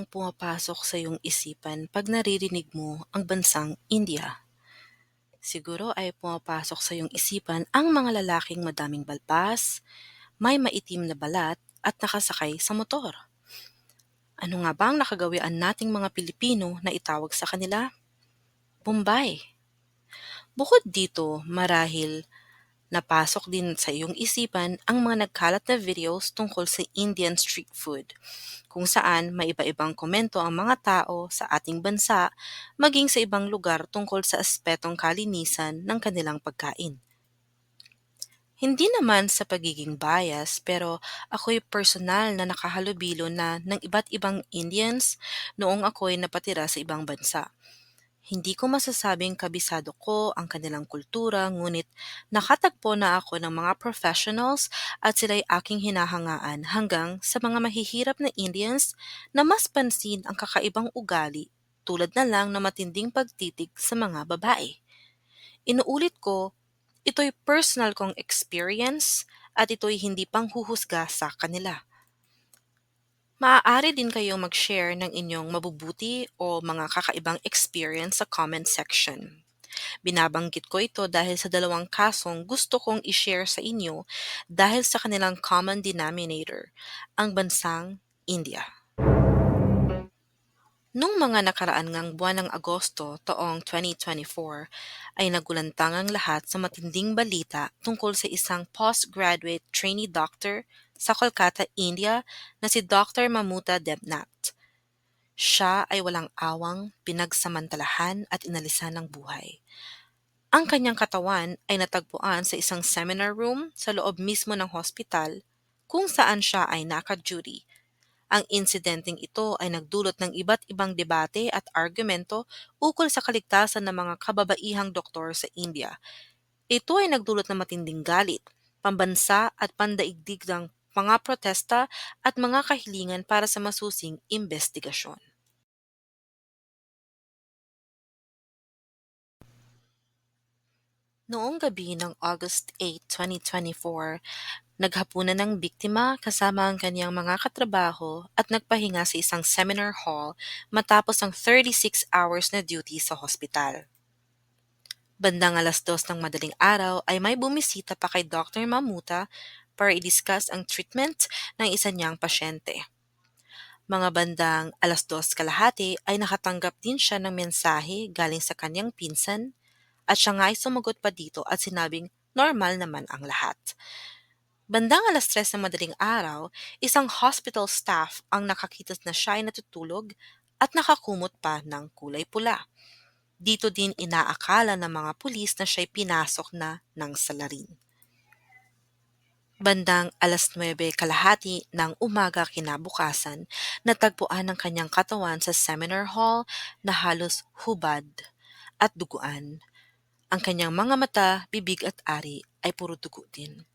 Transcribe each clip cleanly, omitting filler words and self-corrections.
pumapasok sa iyong isipan 'pag naririnig mo ang bansang India? Siguro ay pumapasok sa iyong isipan ang mga lalaking madaming balbas, may maitim na balat at nakasakay sa motor. Ano nga ba ang nakagawian nating mga Pilipino na itawag sa kanila? Bombay. Bukod dito, marahil napasok din sa iyong isipan ang mga nagkalat na videos tungkol sa Indian street food, kung saan may iba-ibang komento ang mga tao sa ating bansa maging sa ibang lugar tungkol sa aspetong kalinisan ng kanilang pagkain. Hindi naman sa pagiging bias, pero ako'y personal na nakahalubilo na ng iba't ibang Indians noong ako'y napatira sa ibang bansa. Hindi ko masasabing kabisado ko ang kanilang kultura, ngunit nakatagpo na ako ng mga professionals at sila'y aking hinahangaan hanggang sa mga mahihirap na Indians na mas pansin ang kakaibang ugali, tulad na lang na matinding pagtitig sa mga babae. Inuulit ko, ito'y personal kong experience at ito'y hindi panghuhusga sa kanila. Maaari din kayong mag-share ng inyong mabubuti o mga kakaibang experience sa comment section. Binabanggit ko ito dahil sa dalawang kasong gusto kong i-share sa inyo dahil sa kanilang common denominator, ang bansang India. Nung mga nakaraan ngang buwan ng Agosto taong 2024 ay nagulantang ang lahat sa matinding balita tungkol sa isang postgraduate trainee doctor sa Kolkata, India na si Dr. Mamuta Debnath. Siya ay walang awang pinagsamantalahan at inalisan ng buhay. Ang kanyang katawan ay natagpuan sa isang seminar room sa loob mismo ng hospital kung saan siya ay naka-duty. Ang insidenteng ito ay nagdulot ng iba't ibang debate at argumento ukol sa kaligtasan ng mga kababaihang doktor sa India. Ito ay nagdulot ng matinding galit, pambansa at pandaigdig ng mga protesta at mga kahilingan para sa masusing investigasyon. Noong gabi ng August 8, 2024, naghapunan ng biktima kasama ang kanyang mga katrabaho at nagpahinga sa isang seminar hall matapos ang 36 hours na duty sa hospital. Bandang 2:00 ng madaling araw ay may bumisita pa kay Dr. Mamuta para i-discuss ang treatment ng isa niyang pasyente. Mga bandang 2:30 ay nakatanggap din siya ng mensahe galing sa kanyang pinsan at siya nga ay sumagot pa dito at sinabing normal naman ang lahat. Bandang 3:00 ng madaling araw, isang hospital staff ang nakakita na siya ay natutulog at nakakumot pa ng kulay pula. Dito din inaakala ng mga pulis na siya'y pinasok na ng salarin. Bandang 9:30 ng umaga kinabukasan, natagpuan ang kanyang katawan sa seminar hall na halos hubad at duguan. Ang kanyang mga mata, bibig at ari ay puro dugo din.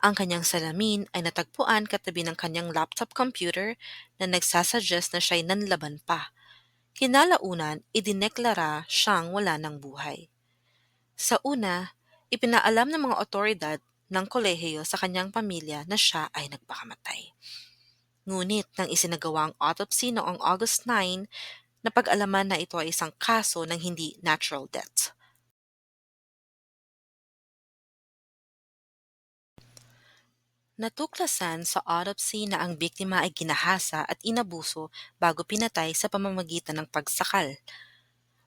Ang kanyang salamin ay natagpuan katabi ng kanyang laptop computer na nagsasuggest na siya'y nanlaban pa. Kinalaunan, idineklara siyang wala ng buhay. Sa una, ipinaalam ng mga otoridad ng kolehiyo sa kanyang pamilya na siya ay nagpakamatay. Ngunit nang isinagawa ang autopsy noong August 9, napag-alaman na ito ay isang kaso ng hindi natural death. Natuklasan sa autopsy na ang biktima ay ginahasa at inabuso bago pinatay sa pamamagitan ng pagsakal.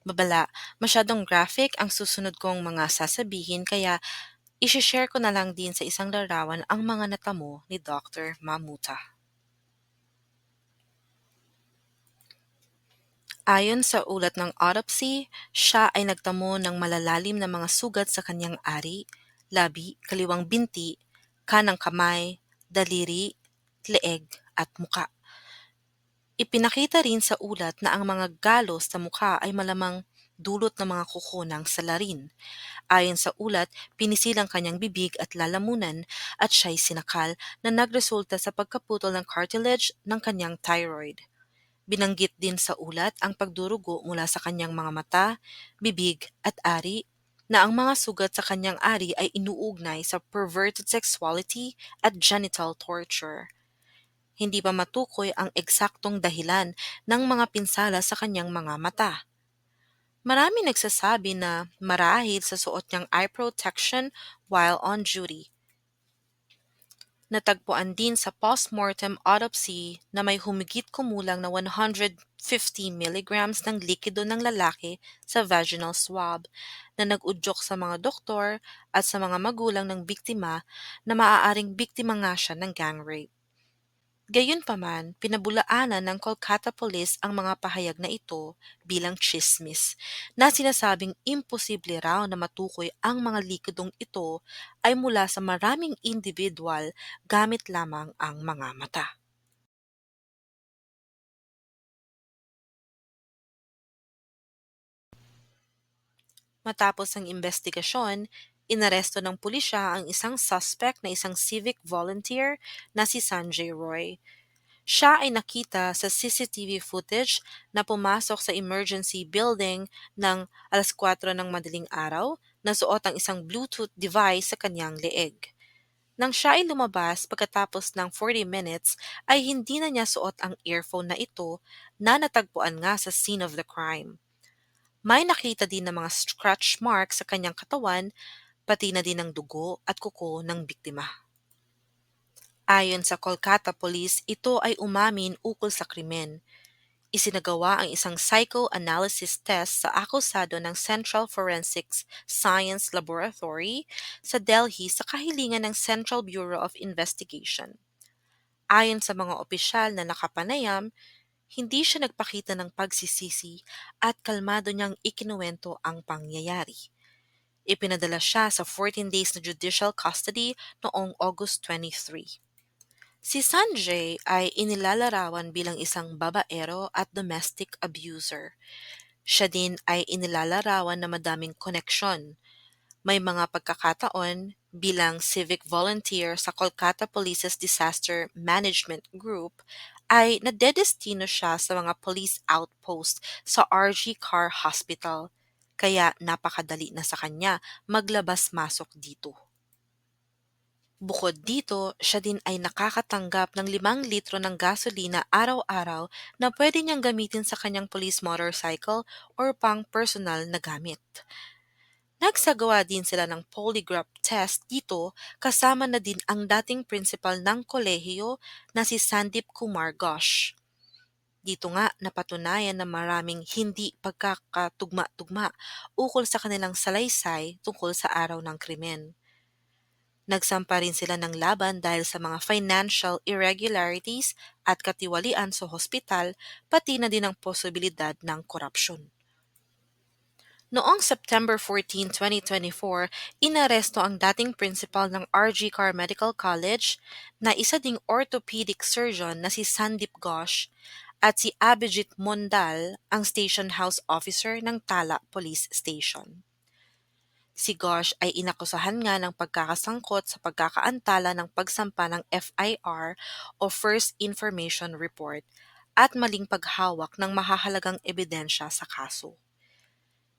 Babala, masyadong graphic ang susunod kong mga sasabihin kaya isishare ko na lang din sa isang larawan ang mga natamo ni Dr. Mamuta. Ayon sa ulat ng autopsy, siya ay nagtamo ng malalalim na mga sugat sa kanyang ari, labi, kaliwang binti, kanang kamay, daliri, leeg at muka. Ipinakita rin sa ulat na ang mga galos sa mukha ay malamang dulot ng mga kuko ng salarin. Ayon sa ulat, pinisilang kanyang bibig at lalamunan at siya'y sinakal na nagresulta sa pagkaputol ng cartilage ng kanyang thyroid. Binanggit din sa ulat ang pagdurugo mula sa kanyang mga mata, bibig at ari na ang mga sugat sa kanyang ari ay inuugnay sa perverted sexuality at genital torture. Hindi pa matukoy ang eksaktong dahilan ng mga pinsala sa kanyang mga mata. Marami nagsasabi na marahil sa suot niyang eye protection while on duty. Natagpuan din sa postmortem autopsy na may humigit kumulang na 150 milligrams ng likido ng lalaki sa vaginal swab na nag-udyok sa mga doktor at sa mga magulang ng biktima na maaaring biktima nga siya ng gang rape. Gayunpaman, pinabulaanan ng Kolkata Police ang mga pahayag na ito bilang tsismis na sinasabing imposible raw na matukoy ang mga likidong ito ay mula sa maraming individual gamit lamang ang mga mata. Matapos ang investigasyon, inaresto ng pulisya ang isang suspect na isang civic volunteer na si Sanjay Roy. Siya ay nakita sa CCTV footage na pumasok sa emergency building ng 4:00 ng madaling araw na suot ang isang Bluetooth device sa kanyang leeg. Nang siya ay lumabas pagkatapos ng 40 minutes ay hindi na niya suot ang earphone na ito na natagpuan nga sa scene of the crime. May nakita din ng mga scratch marks sa kanyang katawan, pati na din ng dugo at kuko ng biktima. Ayon sa Kolkata Police, ito ay umamin ukol sa krimen. Isinagawa ang isang psychoanalysis test sa akusado ng Central Forensics Science Laboratory sa Delhi sa kahilingan ng Central Bureau of Investigation. Ayon sa mga opisyal na nakapanayam, hindi siya nagpakita ng pagsisisi at kalmado niyang ikinuwento ang pangyayari. Ipinadala siya sa 14 days na judicial custody noong August 23. Si Sanjay ay inilalarawan bilang isang babaero at domestic abuser. Siya din ay inilalarawan na madaming koneksyon. May mga pagkakataon bilang civic volunteer sa Kolkata Police's Disaster Management Group ay nadedestino siya sa mga police outpost sa RG Car Hospital. Kaya napakadali na sa kanya maglabas-masok dito. Bukod dito, siya din ay nakakatanggap ng 5 litro ng gasolina araw-araw na pwede niyang gamitin sa kanyang police motorcycle or pang personal na gamit. Nagsagawa din sila ng polygraph test dito kasama na din ang dating principal ng kolehiyo na si Sandip Kumar Ghosh. Dito nga napatunayan na maraming hindi pagkakatugma-tugma ukol sa kanilang salaysay tungkol sa araw ng krimen. Nagsampa rin sila ng laban dahil sa mga financial irregularities at katiwalian sa hospital, pati na din ang posibilidad ng korupsyon. Noong September 14, 2024, inaresto ang dating principal ng RG Car Medical College na isa ding orthopedic surgeon na si Sandip Ghosh at si Abhijit Mondal, ang station house officer ng Tala Police Station. Si Ghosh ay inakusahan nga ng pagkakasangkot sa pagkakaantala ng pagsampa ng FIR o First Information Report at maling paghawak ng mahahalagang ebidensya sa kaso.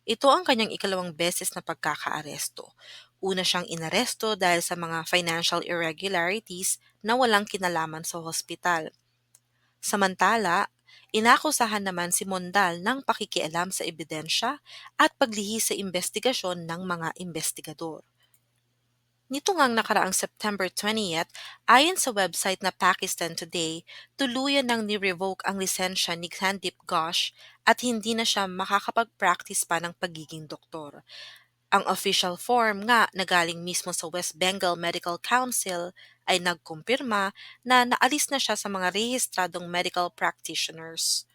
Ito ang kanyang ikalawang beses na pagkakaaresto. Una siyang inaresto dahil sa mga financial irregularities na walang kinalaman sa hospital. Samantala, inakusahan naman si Mondal ng pakikialam sa ebidensya at paglihis sa investigasyon ng mga investigador. Nito ngang nakaraang September 20th, ayon sa website na Pakistan Today, tuluyan nang ni-revoke ang lisensya ni Sandip Ghosh at hindi na siya makakapag-practice pa ng pagiging doktor. Ang official form nga na galing mismo sa West Bengal Medical Council ay nagkumpirma na naalis na siya sa mga rehistradong medical practitioners.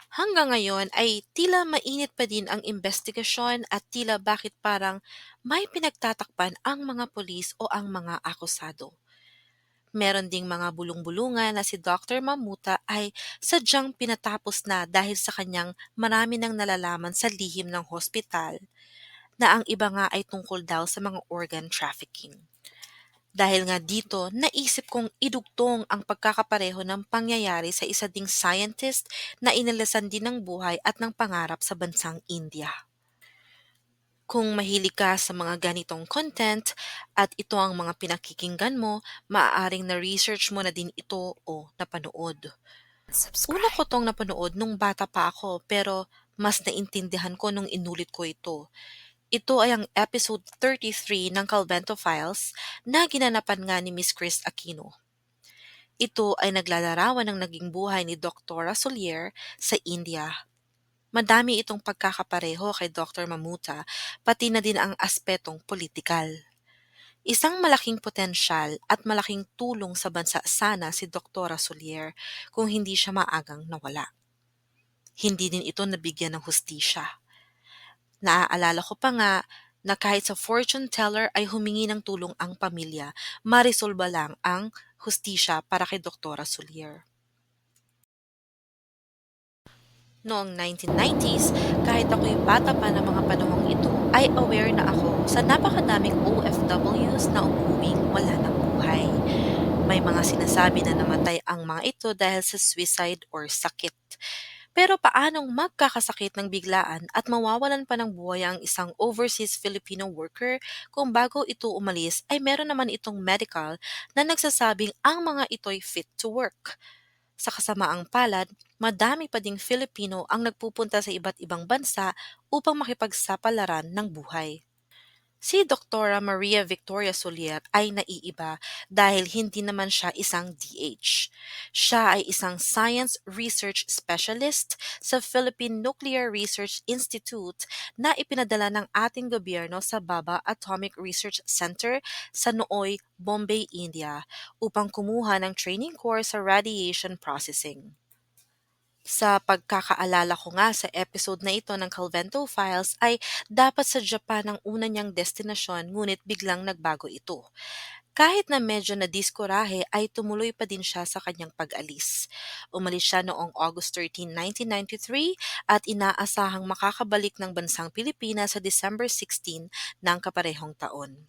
Hanggang ngayon ay tila mainit pa din ang investigasyon at tila bakit parang may pinagtatakpan ang mga pulis o ang mga akusado. Meron ding mga bulong-bulungan na si Dr. Mamuta ay sadyang pinatapos na dahil sa kanyang marami nang nalalaman sa lihim ng hospital na ang iba nga ay tungkol daw sa mga organ trafficking. Dahil nga dito, naisip kong idugtong ang pagkakapareho ng pangyayari sa isa ding scientist na inalasan din ng buhay at ng pangarap sa bansang India. Kung mahilig ka sa mga ganitong content at ito ang mga pinakikinggan mo, maaaring na-research mo na din ito o napanood. Una ko Subscribe. 'tong napanood nung bata pa ako pero mas naintindihan ko nung inulit ko ito. Ito ay ang episode 33 ng Calvento Files na ginanapan nga ni Miss Chris Aquino. Ito ay naglalarawan ng naging buhay ni Dr. Solier sa India. Madami itong pagkakapareho kay Dr. Mamuta, pati na din ang aspetong politikal. Isang malaking potensyal at malaking tulong sa bansa sana si Dr. Solier kung hindi siya maagang nawala. Hindi din ito nabigyan ng hustisya. Naaalala ko pa nga na kahit sa fortune teller ay humingi ng tulong ang pamilya, maresolba lang ang hustisya para kay Dr. Solier. Noong 1990s, kahit ako'y bata pa ng mga panahong ito, ay aware na ako sa napakadaming OFWs na umuwing wala ng buhay. May mga sinasabi na namatay ang mga ito dahil sa suicide or sakit. Pero paanong magkakasakit ng biglaan at mawawalan pa ng buhay ang isang overseas Filipino worker kung bago ito umalis ay meron naman itong medical na nagsasabing ang mga ito'y fit to work. Sa kasamaang palad, madami pa ding Filipino ang nagpupunta sa iba't ibang bansa upang makipagsapalaran ng buhay. Si Dr. Maria Victoria Solier ay naiiba dahil hindi naman siya isang DH. Siya ay isang Science Research Specialist sa Philippine Nuclear Research Institute na ipinadala ng ating gobyerno sa Baba Atomic Research Center sa Nooy, Bombay, India upang kumuha ng training course sa radiation processing. Sa pagkakaalala ko nga sa episode na ito ng Calvento Files ay dapat sa Japan ang una niyang destinasyon ngunit biglang nagbago ito. Kahit na medyo nadiskorahe ay tumuloy pa din siya sa kanyang pag-alis. Umalis siya noong August 13, 1993 at inaasahang makakabalik ng bansang Pilipinas sa December 16 ng kaparehong taon.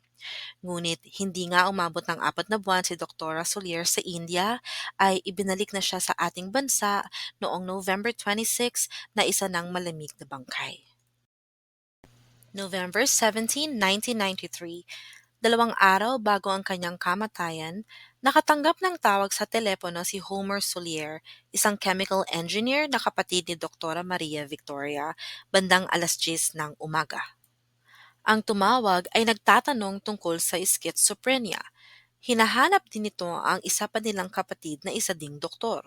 Ngunit hindi nga umabot ng 4 na buwan si Dr. Solier sa India ay ibinalik na siya sa ating bansa noong November 26 na isa ng malamig na bangkay. November 17, 1993, 2 araw bago ang kanyang kamatayan, nakatanggap ng tawag sa telepono si Homer Solier, isang chemical engineer na kapatid ni Dr. Maria Victoria, bandang alas 10 ng umaga. Ang tumawag ay nagtatanong tungkol sa schizophrenia. Hinahanap din nito ang isa pa nilang kapatid na isa ding doktor.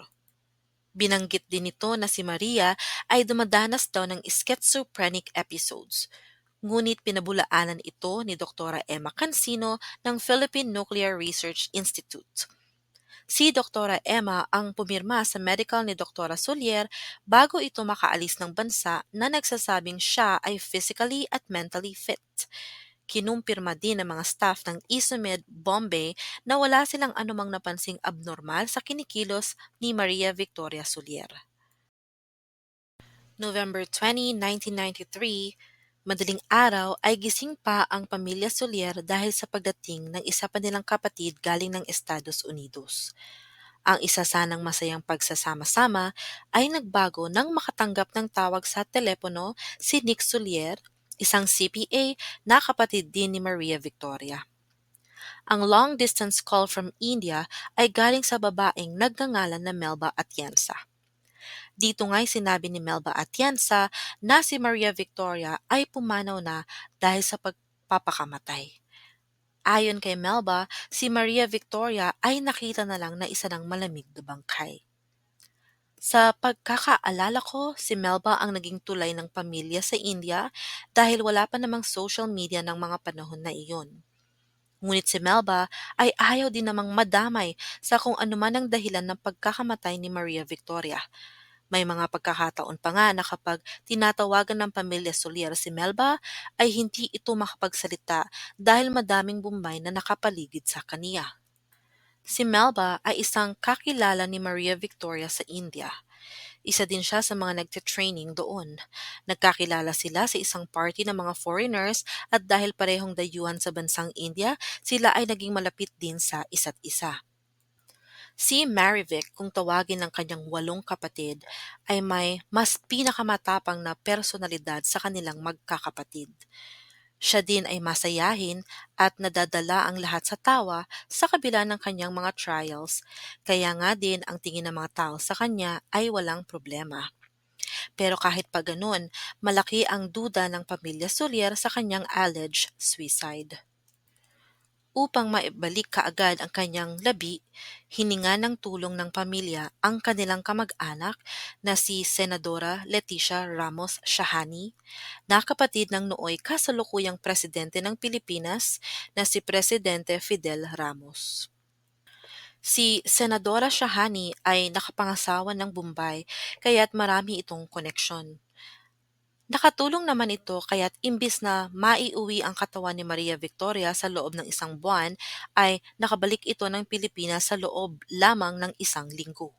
Binanggit din nito na si Maria ay dumadanas daw ng schizophrenic episodes. Ngunit pinabulaanan ito ni Dr. Emma Cancino ng Philippine Nuclear Research Institute. Si Dr. Emma ang pumirma sa medical ni Dr. Solier bago ito makaalis ng bansa na nagsasabing siya ay physically at mentally fit. Kinumpirma din ng mga staff ng ISOMED Bombay na wala silang anumang napansing abnormal sa kinikilos ni Maria Victoria Solier. November 20, 1993, madaling araw ay gising pa ang pamilya Solier dahil sa pagdating ng isa pa nilang kapatid galing ng Estados Unidos. Ang isa sanang masayang pagsasama-sama ay nagbago nang makatanggap ng tawag sa telepono si Nick Solier, isang CPA na kapatid din ni Maria Victoria. Ang long-distance call from India ay galing sa babaeng nagngangalan na Melba Atienza. Dito nga'y sinabi ni Melba Atienza na si Maria Victoria ay pumanaw na dahil sa pagpapakamatay. Ayon kay Melba, si Maria Victoria ay nakita na lang na isa ng malamig na bangkay. Sa pagkakaalala ko, si Melba ang naging tulay ng pamilya sa India dahil wala pa namang social media ng mga panahon na iyon. Ngunit si Melba ay ayaw din namang madamay sa kung anuman ang dahilan ng pagkakamatay ni Maria Victoria. May mga pagkakataon pa nga na kapag tinatawagan ng pamilya Solier si Melba ay hindi ito makapagsalita dahil madaming Bombay na nakapaligid sa kaniya. Si Melba ay isang kakilala ni Maria Victoria sa India. Isa din siya sa mga nagtitraining doon. Nagkakilala sila sa isang party ng mga foreigners at dahil parehong dayuhan sa bansang India, sila ay naging malapit din sa isa't isa. Si Marivic, kung tawagin ng kanyang 8 kapatid, ay may mas pinakamatapang na personalidad sa kanilang magkakapatid. Siya din ay masayahin at nadadala ang lahat sa tawa sa kabila ng kanyang mga trials, kaya nga din ang tingin ng mga tao sa kanya ay walang problema. Pero kahit pa ganun, malaki ang duda ng pamilya Solier sa kanyang alleged suicide. Upang maibalik kaagad ang kanyang labi, hininga ng tulong ng pamilya ang kanilang kamag-anak na si Senadora Leticia Ramos Shahani, na kapatid ng nooy kasalukuyang presidente ng Pilipinas na si Presidente Fidel Ramos. Si Senadora Shahani ay nakapangasawa ng Bombay kaya't marami itong koneksyon. Nakatulong naman ito kaya't imbis na maiuwi ang katawan ni Maria Victoria sa loob ng isang buwan, ay nakabalik ito ng Pilipinas sa loob lamang ng isang linggo.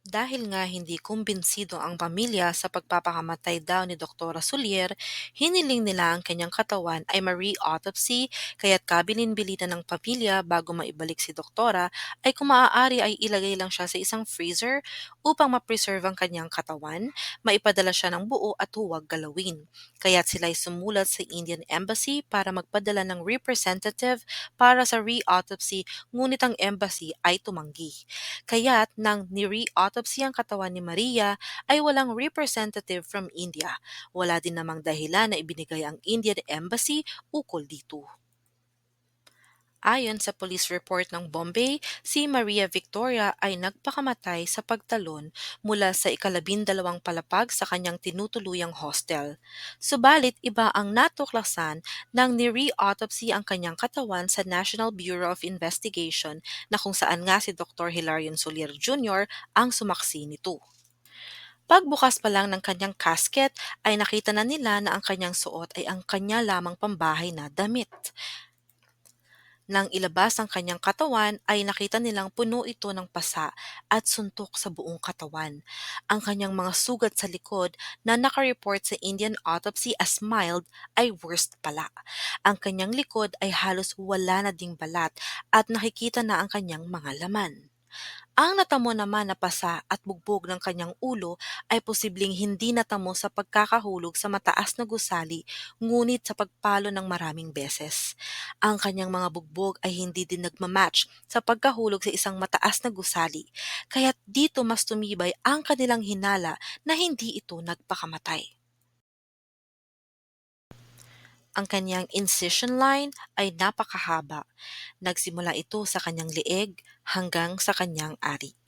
Dahil nga hindi kumbinsido ang pamilya sa pagpapakamatay daw ni Dr. Solier, hiniling nila ang kanyang katawan ay ma-re-autopsy kaya't kabilin-bilitan ng pamilya bago maibalik si Doktora ay kung maaari ay ilagay lang siya sa isang freezer upang ma-preserve ang kanyang katawan, maipadala siya ng buo at huwag galawin. Kaya't sila ay sumulat sa Indian Embassy para magpadala ng representative para sa re-autopsy, ngunit ang embassy ay tumanggi. Kaya't nang ni-re-autopsy ang katawan ni Maria ay walang representative from India. Wala din namang dahilan na ibinigay ang Indian Embassy ukol dito. Ayon sa police report ng Bombay, si Maria Victoria ay nagpakamatay sa pagtalon mula sa ikalabindalawang palapag sa kanyang tinutuluyang hostel. Subalit iba ang natuklasan nang ni-re-autopsy ang kanyang katawan sa National Bureau of Investigation, na kung saan nga si Dr. Hilarion Solier Jr. ang sumaksi nito. Pagbukas pa lang ng kanyang casket ay nakita na nila na ang kanyang suot ay ang kanya lamang pambahay na damit. Nang ilabas ang kanyang katawan ay nakita nilang puno ito ng pasa at suntok sa buong katawan. Ang kanyang mga sugat sa likod na nakareport sa Indian autopsy as mild ay worst pala. Ang kanyang likod ay halos wala na ding balat at nakikita na ang kanyang mga laman. Ang natamo naman na pasa at bugbog ng kanyang ulo ay posibleng hindi natamo sa pagkakahulog sa mataas na gusali, ngunit sa pagpalo ng maraming beses. Ang kanyang mga bugbog ay hindi din nagmamatch sa pagkahulog sa isang mataas na gusali, kaya't dito mas tumibay ang kanilang hinala na hindi ito nagpakamatay. Ang kanyang incision line ay napakahaba. Nagsimula ito sa kanyang leeg hanggang sa kanyang ari.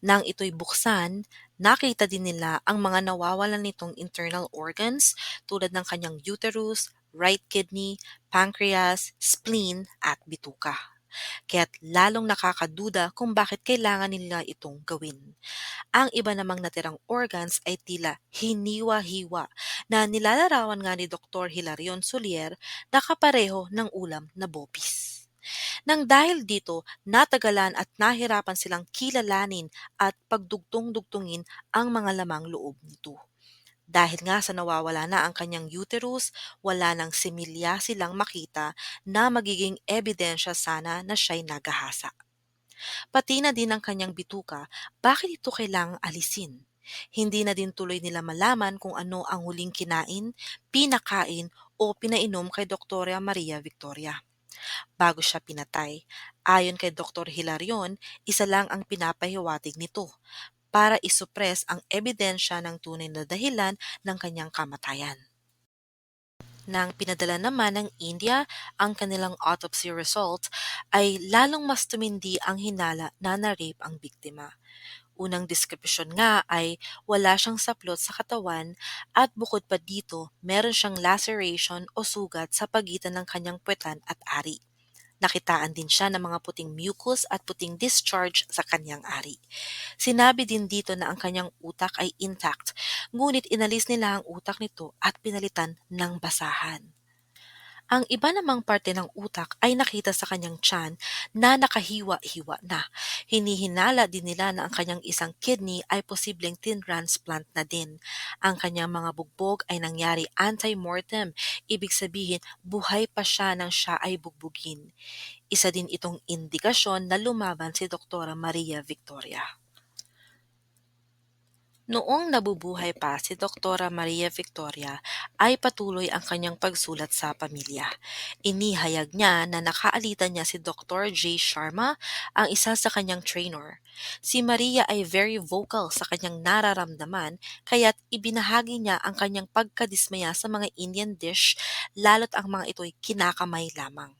Nang ito'y buksan, nakita din nila ang mga nawawalan nitong internal organs tulad ng kanyang uterus, right kidney, pancreas, spleen at bituka. Kaya't lalong nakakaduda kung bakit kailangan nila itong gawin. Ang iba namang natirang organs ay tila hiniwa-hiwa na nilalarawan nga ni Dr. Hilarion Solier na kapareho ng ulam na bopis. Nang dahil dito, natagalan at nahirapan silang kilalanin at pagdugtong-dugtungin ang mga lamang loob nito. Dahil nga sa nawawala na ang kanyang uterus, wala nang similya silang makita na magiging ebidensya sana na siya'y nagahasa. Pati na din ang kanyang bituka, bakit ito kailangang alisin? Hindi na din tuloy nila malaman kung ano ang huling kinain, pinakain o pinainom kay Dr. Maria Victoria bago siya pinatay. Ayon kay Dr. Hilarion, isa lang ang pinapahiwatig nito para isupres ang ebidensya ng tunay na dahilan ng kanyang kamatayan. Nang pinadala naman ng India ang kanilang autopsy result, ay lalong mas tumindi ang hinala na na-rape ang biktima. Unang deskripsyon nga ay wala siyang saplot sa katawan at bukod pa dito, meron siyang laceration o sugat sa pagitan ng kanyang puwetan at ari. Nakitaan din siya ng mga puting mucus at puting discharge sa kanyang ari. Sinabi din dito na ang kanyang utak ay intact, ngunit inalis nila ang utak nito at pinalitan ng basahan. Ang iba namang parte ng utak ay nakita sa kanyang tiyan na nakahiwa-hiwa na. Hinihinala din nila na ang kanyang isang kidney ay posibleng tin-transplant na din. Ang kanyang mga bugbog ay nangyari anti-mortem, ibig sabihin buhay pa siya nang siya ay bugbugin. Isa din itong indikasyon na lumaban si Dr. Maria Victoria. Noong nabubuhay pa si Doktora Maria Victoria ay patuloy ang kanyang pagsulat sa pamilya. Inihayag niya na nakaalitan niya si Dr. J. Sharma, ang isa sa kanyang trainer. Si Maria ay very vocal sa kanyang nararamdaman kaya't ibinahagi niya ang kanyang pagkadismaya sa mga Indian dish lalo't ang mga ito'y kinakamay lamang.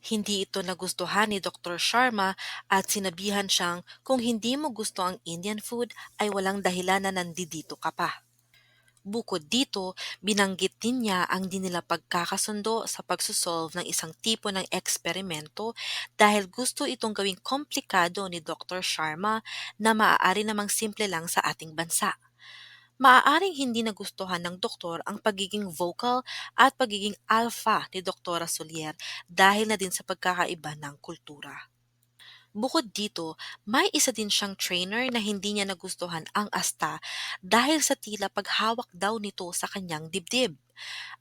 Hindi ito nagustuhan ni Dr. Sharma at sinabihan siyang kung hindi mo gusto ang Indian food ay walang dahilan na nandito ka pa. Bukod dito, binanggit din niya ang di nila pagkakasundo sa pagsusolve ng isang tipo ng eksperimento dahil gusto itong gawing komplikado ni Dr. Sharma na maaari namang simple lang sa ating bansa. Maaaring hindi nagustuhan ng doktor ang pagiging vocal at pagiging alpha ni Doktora Solier dahil na din sa pagkakaiba ng kultura. Bukod dito, may isa din siyang trainer na hindi niya nagustuhan ang asta dahil sa tila paghawak daw nito sa kanyang dibdib.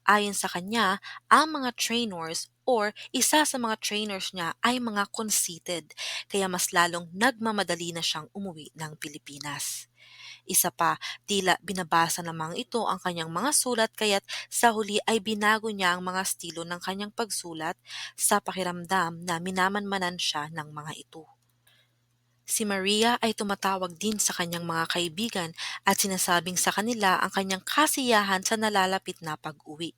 Ayon sa kanya, ang mga trainers or isa sa mga trainers niya ay mga conceited, kaya mas lalong nagmamadali na siyang umuwi ng Pilipinas. Isa pa, tila binabasa namang ito ang kanyang mga sulat kaya't sa huli ay binago niya ang mga estilo ng kanyang pagsulat sa pakiramdam na minamanmanan siya ng mga ito. Si Maria ay tumatawag din sa kanyang mga kaibigan at sinasabing sa kanila ang kanyang kasiyahan sa nalalapit na pag-uwi.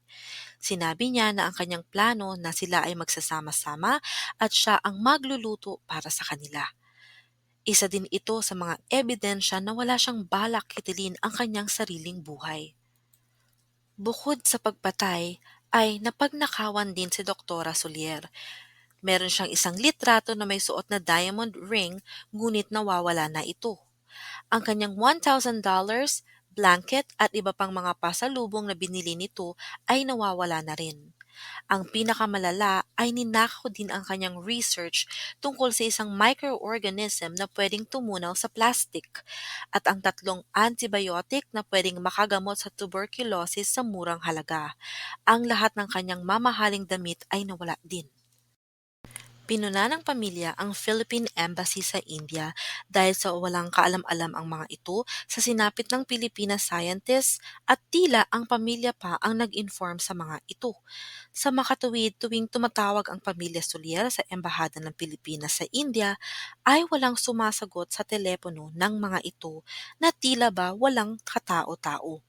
Sinabi niya na ang kanyang plano na sila ay magsasama-sama at siya ang magluluto para sa kanila. Isa din ito sa mga ebidensya na wala siyang balak kitilin ang kanyang sariling buhay. Bukod sa pagpatay, ay napagnakawan din si Doktora Solier. Meron siyang isang litrato na may suot na diamond ring, ngunit nawawala na ito. Ang kanyang $1,000, blanket at iba pang mga pasalubong na binili nito ay nawawala na rin. Ang pinakamalala ay ninakaw din ang kanyang research tungkol sa isang microorganism na pwedeng tumunaw sa plastic at ang 3 antibiotic na pwedeng makagamot sa tuberculosis sa murang halaga. Ang lahat ng kanyang mamahaling damit ay nawala din. Pinuna ng pamilya ang Philippine Embassy sa India dahil sa walang kaalam-alam ang mga ito sa sinapit ng Pilipina scientists at tila ang pamilya pa ang nag-inform sa mga ito. Sa makatuwid tuwing tumatawag ang pamilya Solier sa Embahada ng Pilipinas sa India ay walang sumasagot sa telepono ng mga ito na tila ba walang katao-tao.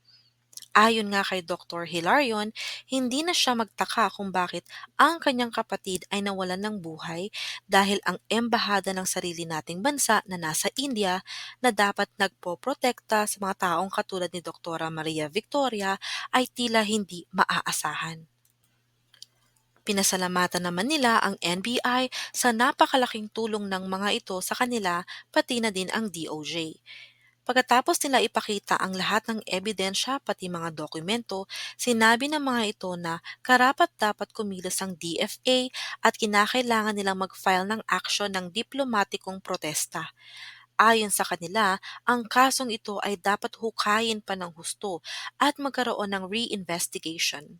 Ayon nga kay Dr. Hilarion, hindi na siya magtaka kung bakit ang kanyang kapatid ay nawalan ng buhay dahil ang embahada ng sarili nating bansa na nasa India na dapat nagpoprotekta sa mga taong katulad ni Dr. Maria Victoria ay tila hindi maaasahan. Pinasalamatan naman nila ang NBI sa napakalaking tulong ng mga ito sa kanila pati na din ang DOJ. Pagkatapos nila ipakita ang lahat ng ebidensya pati mga dokumento, sinabi ng mga ito na karapat-dapat kumilos ang DFA at kinakailangan nilang mag-file ng aksyon ng diplomatikong protesta. Ayon sa kanila, ang kasong ito ay dapat hukayin pa ng husto at magkaroon ng reinvestigation.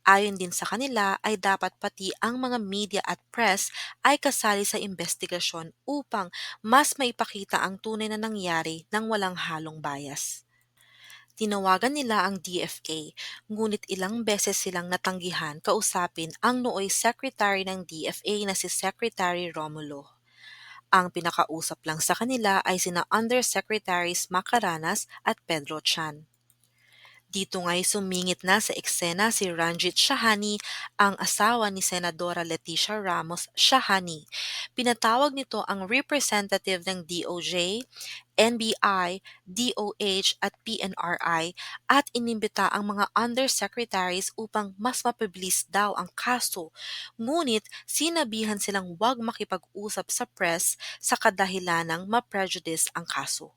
Ayon din sa kanila ay dapat pati ang mga media at press ay kasali sa investigasyon upang mas maipakita ang tunay na nangyari ng walang halong bias. Tinawagan nila ang DFA, ngunit ilang beses silang natanggihan kausapin ang nooy secretary ng DFA na si Secretary Romulo. Ang pinakausap lang sa kanila ay sina Undersecretaries Macaranas at Pedro Chan. Dito nga'y sumingit na sa eksena si Ranjit Shahani, ang asawa ni Senadora Leticia Ramos Shahani. Pinatawag nito ang representative ng DOJ, NBI, DOH at PNRI at inimbita ang mga undersecretaries upang mas mapabilis daw ang kaso. Ngunit sinabihan silang huwag makipag-usap sa press sa kadahilanang ma-prejudice ang kaso.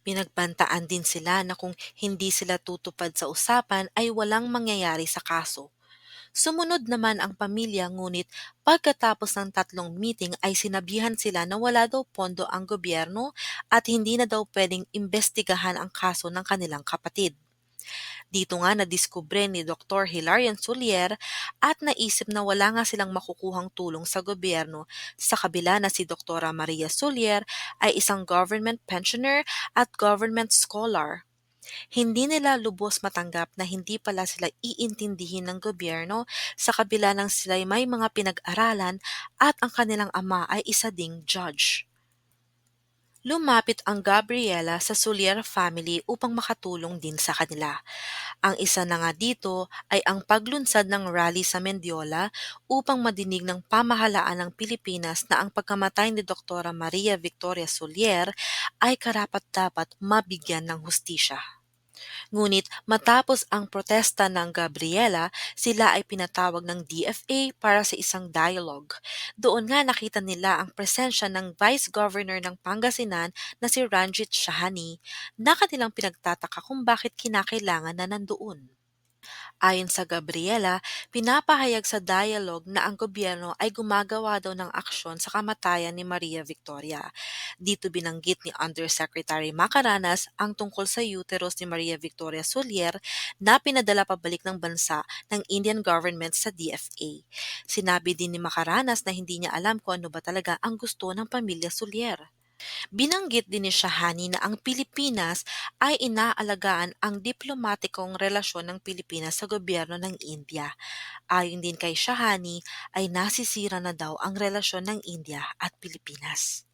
Pinagbantaan din sila na kung hindi sila tutupad sa usapan ay walang mangyayari sa kaso. Sumunod naman ang pamilya ngunit pagkatapos ng 3 meeting ay sinabihan sila na wala daw pondo ang gobyerno at hindi na daw pwedeng imbestigahan ang kaso ng kanilang kapatid. Dito nga nadiskubre ni Dr. Hilarion Soulier at naisip na wala nga silang makukuhang tulong sa gobyerno sa kabila na si Dr. Maria Soulier ay isang government pensioner at government scholar. Hindi nila lubos matanggap na hindi pala sila iintindihin ng gobyerno sa kabila ng sila'y may mga pinag-aralan at ang kanilang ama ay isa ding judge. Lumapit ang Gabriela sa Soulier family upang makatulong din sa kanila. Ang isa na nga dito ay ang paglunsad ng rally sa Mendiola upang madinig ng pamahalaan ng Pilipinas na ang pagkamatay ni Dr. Maria Victoria Soulier ay karapat-dapat mabigyan ng hustisya. Ngunit matapos ang protesta ng Gabriela, sila ay pinatawag ng DFA para sa isang dialogue. Doon nga nakita nila ang presensya ng Vice Governor ng Pangasinan na si Ranjit Shahani na kanilang pinagtataka kung bakit kinakailangan na nandoon. Ayon sa Gabriela, pinapahayag sa dialogue na ang gobyerno ay gumagawa daw ng aksyon sa kamatayan ni Maria Victoria. Dito binanggit ni Undersecretary Macaranas ang tungkol sa uterus ni Maria Victoria Soulier na pinadala pabalik ng bansa ng Indian government sa DFA. Sinabi din ni Macaranas na hindi niya alam kung ano ba talaga ang gusto ng pamilya Soulier. Binanggit din ni Shahani na ang Pilipinas ay inaalagaan ang diplomatikong relasyon ng Pilipinas sa gobyerno ng India. Ayon din kay Shahani ay nasisira na daw ang relasyon ng India at Pilipinas.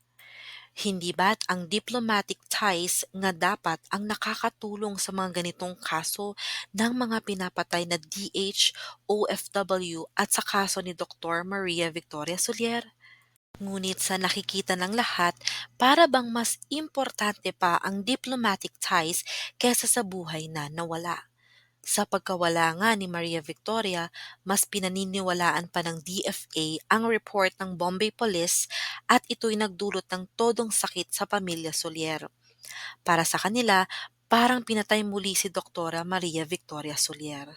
Hindi ba't ang diplomatic ties nga dapat ang nakakatulong sa mga ganitong kaso ng mga pinapatay na DH, OFW at sa kaso ni Dr. Maria Victoria Soulier? Ngunit sa nakikita ng lahat, para bang mas importante pa ang diplomatic ties kesa sa buhay na nawala. Sa pagkawala nga ni Maria Victoria, mas pinaniniwalaan pa ng DFA ang report ng Bombay Police at ito'y nagdulot ng todong sakit sa pamilya Soulier. Para sa kanila, parang pinatay muli si Dr. Maria Victoria Soulier.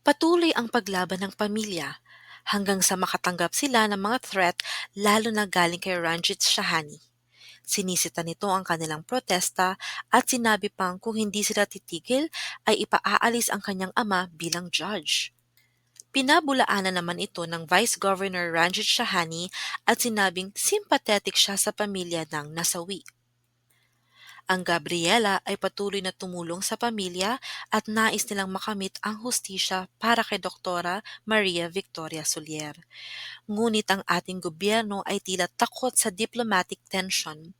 Patuloy ang paglaban ng pamilya hanggang sa makatanggap sila ng mga threat lalo na galing kay Ranjit Shahani. Sinisita nito ang kanilang protesta at sinabi pang kung hindi sila titigil ay ipaaalis ang kanyang ama bilang judge. Pinabulaanan naman ito ng Vice Governor Ranjit Shahani at sinabing sympathetic siya sa pamilya ng nasawi. Ang Gabriela ay patuloy na tumulong sa pamilya at nais nilang makamit ang hustisya para kay Doktora Maria Victoria Soulier. Ngunit ang ating gobyerno ay tila takot sa diplomatic tension.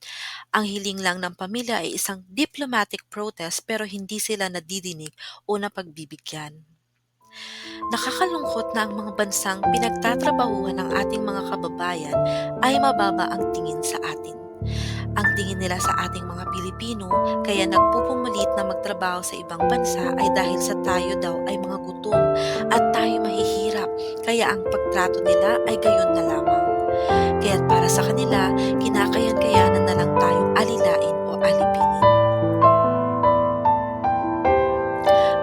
Ang hiling lang ng pamilya ay isang diplomatic protest pero hindi sila nadidinig o napagbibigyan. Nakakalungkot na ang mga bansang pinagtatrabahuhan ng ating mga kababayan ay mababa ang tingin sa atin. Ang tingin nila sa ating mga Pilipino kaya nagpupumalit na magtrabaho sa ibang bansa ay dahil sa tayo daw ay mga gutom at tayo mahihirap kaya ang pagtrato nila ay gayon na lamang. Kaya't para sa kanila, kinakayan-kayanan na lang tayong alilain o alipinin.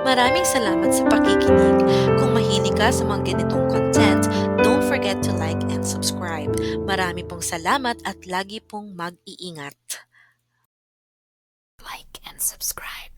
Maraming salamat sa pakikinig. Kung mahilig ka sa mga ganitong content, don't forget to like and subscribe. Marami pong salamat at lagi pong mag-iingat. Like and subscribe.